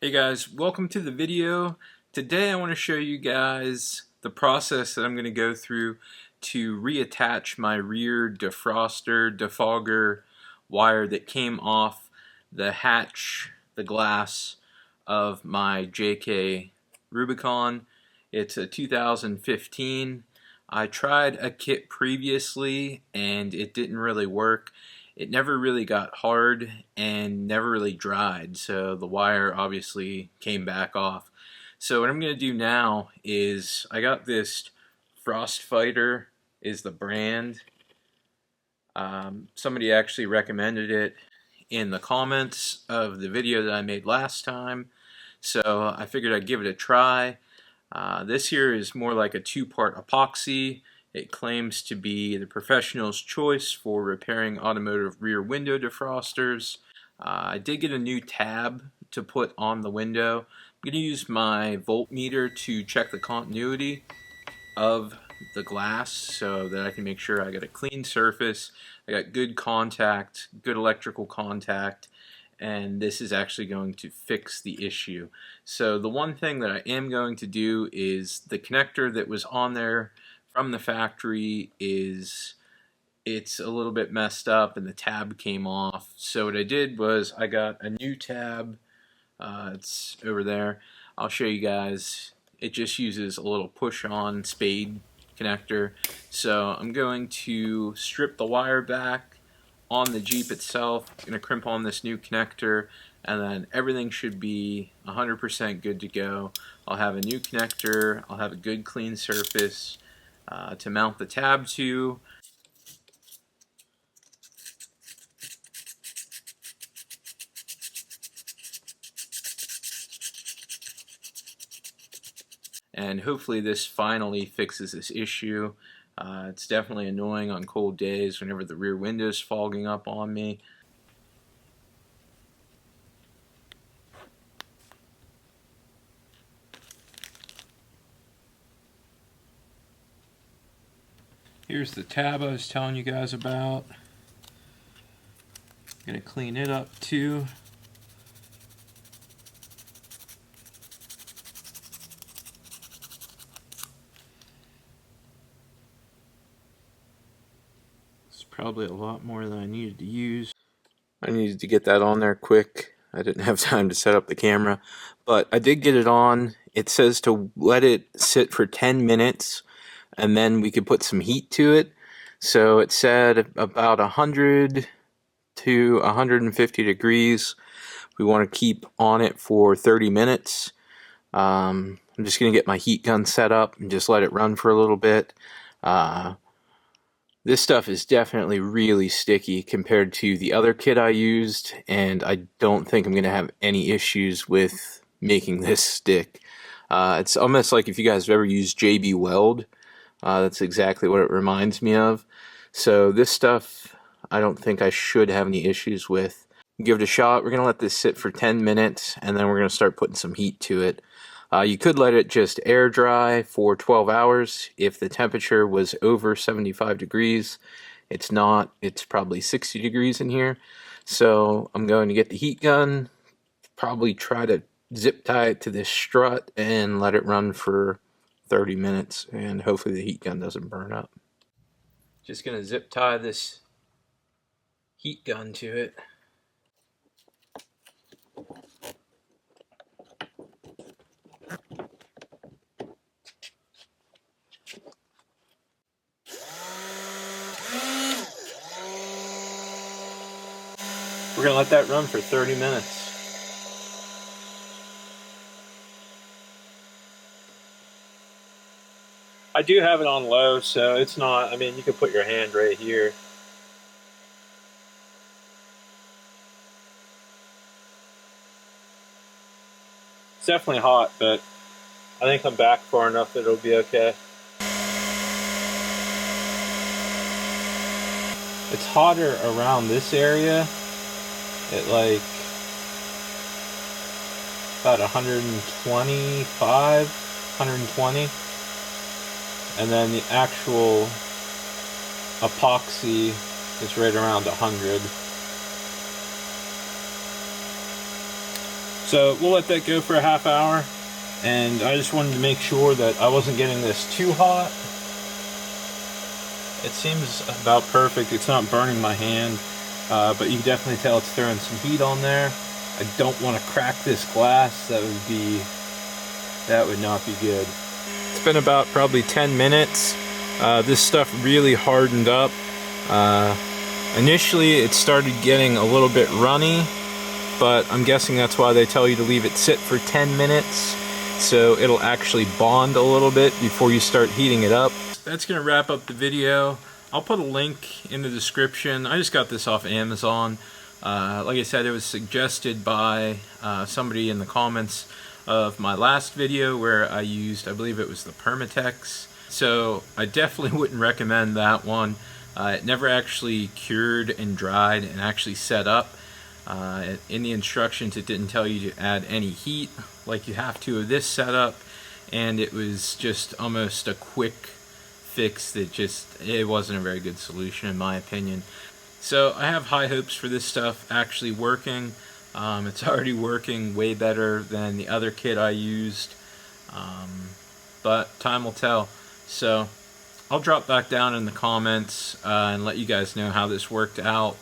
Hey guys, welcome to the video. Today I want to show you guys the process that I'm going to go through to reattach my rear defroster, defogger wire that came off the hatch, the glass of my JK Rubicon. It's a 2015. I tried a kit previously and it didn't really work. It never really got hard and never really dried, so the wire obviously came back off. So what I'm going to do now is I got this Frost Fighter is the brand. Somebody actually recommended it in the comments of the video that I made last time, so I figured I'd give it a try. This here is more like a two-part epoxy. It claims to be the professional's choice for repairing automotive rear window defrosters. I did get a new tab to put on the window. I'm going to use my voltmeter to check the continuity of the glass so that I can make sure I got a clean surface, I got good contact, good electrical contact, and this is actually going to fix the issue. So the one thing that I am going to do is the connector that was on there from the factory it's a little bit messed up and the tab came off. So what I did was I got a new tab. It's over there. I'll show you guys. It just uses a little push-on spade connector. So I'm going to strip the wire back on the Jeep itself. I'm going to crimp on this new connector, and then everything should be 100% good to go. I'll have a new connector. I'll have a good clean surface to mount the tab to. And hopefully this finally fixes this issue. It's definitely annoying on cold days whenever the rear window is fogging up on me. Here's the tab I was telling you guys about. I'm gonna clean it up too. It's probably a lot more than I needed to use. I needed to get that on there quick. I didn't have time to set up the camera, but I did get it on. It says to let it sit for 10 minutes and then we could put some heat to it. So it said about 100 to 150 degrees. We want to keep on it for 30 minutes. I'm just going to get my heat gun set up and just let it run for a little bit. This stuff is definitely really sticky compared to the other kit I used, and I don't think I'm going to have any issues with making this stick. It's almost like if you guys have ever used JB Weld. That's exactly what it reminds me of. So this stuff, I don't think I should have any issues with. Give it a shot. We're going to let this sit for 10 minutes, and then we're going to start putting some heat to it. You could let it just air dry for 12 hours if the temperature was over 75 degrees. It's not. It's probably 60 degrees in here. So I'm going to get the heat gun, probably try to zip tie it to this strut and let it run for 30 minutes, and hopefully the heat gun doesn't burn up. Just going to zip tie this heat gun to it. We're going to let that run for 30 minutes. I do have it on low, so it's not, I mean, you can put your hand right here. It's definitely hot, but I think I'm back far enough that it'll be okay. It's hotter around this area at like about 125, 120. And then the actual epoxy is right around 100. So we'll let that go for a half hour, and I just wanted to make sure that I wasn't getting this too hot. It seems about perfect. It's not burning my hand, but you can definitely tell it's throwing some heat on there. I don't want to crack this glass. That would not be good. It's been about probably 10 minutes. This stuff really hardened up. Initially it started getting a little bit runny, but I'm guessing that's why they tell you to leave it sit for 10 minutes, so it'll actually bond a little bit before you start heating it up. That's going to wrap up the video. I'll put a link in the description. I just got this off Amazon. Like I said, it was suggested by somebody in the comments of my last video where I used, I believe it was the Permatex. So I definitely wouldn't recommend that one. It never actually cured and dried and actually set up. In the instructions it didn't tell you to add any heat like you have to of this setup, and it was just almost a quick fix that it wasn't a very good solution in my opinion. So I have high hopes for this stuff actually working. It's already working way better than the other kit I used, but time will tell. So I'll drop back down in the comments and let you guys know how this worked out.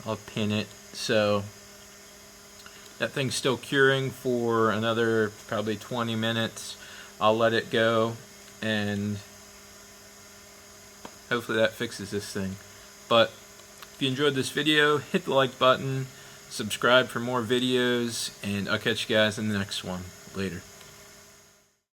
I'll pin it. So that thing's still curing for another probably 20 minutes. I'll let it go, and hopefully that fixes this thing. But if you enjoyed this video, hit the like button, subscribe for more videos, and I'll catch you guys in the next one. Later.